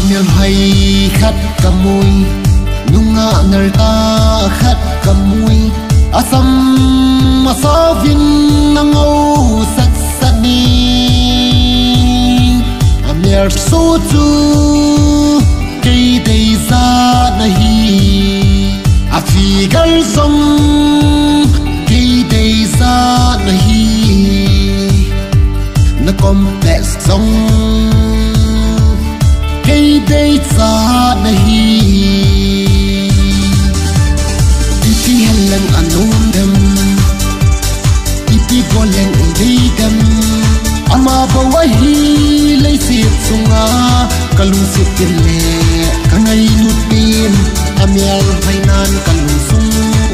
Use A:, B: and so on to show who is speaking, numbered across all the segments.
A: miền hay khát cả mùi nhung ngã nở ta khát cả mùi asam mà sao vinh nang ngô sắc sắc đi miền số chu cây đầy ra nahi phi gal sông cây đầy ra nahi na complex sông cây đầy ra nahi iti halang anon dem iti golang indi dem ama bawahi lay sit sunga kalung sitile kangai nutin amial hainan kalung sung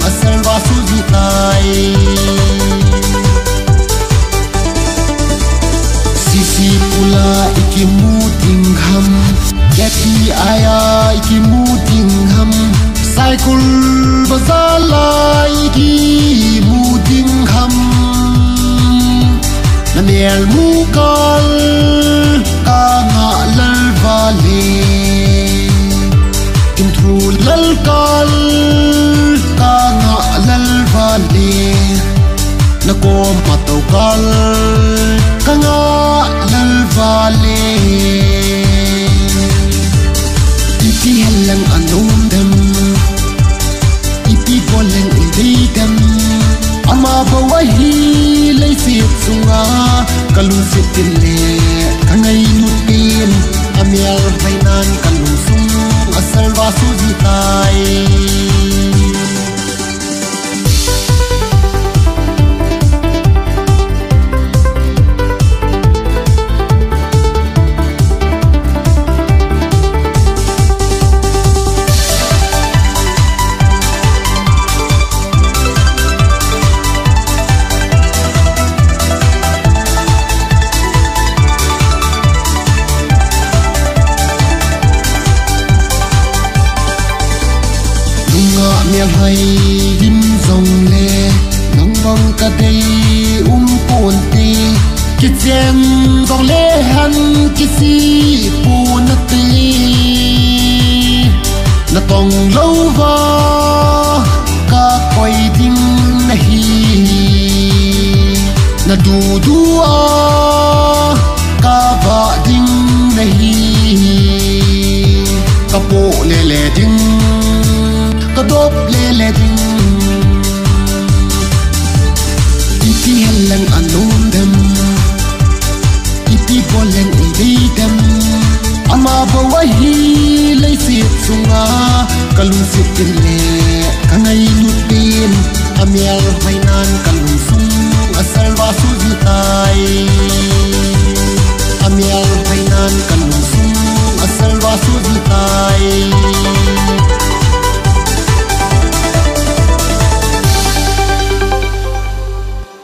A: asal wasu jitai sisi pula ikimu tingham yati aya ikimu tingham saikul bazala ikimu tingham namial mukal kanga lalvale kimthu lalkal kanga lalvale nakom patokal kanga lalvale iti halang anom dem iti golang idem ama bawahi lay sit sunga kalung sitile kangai nutin amial hainan kalung sung asal wasu jitai miền hay dim dòng lệ nắng bông cả đây pôn tê kít chen dòng lệ hắn kít si pôn tê na tòng lâu va cả quay đinh nahi na du dua cả vạ đinh nahi cả bộ lệ lệ đinh kadop lele ding iti halang anon dem iti golang idem ama bawahi lay sit sunga kalung sitil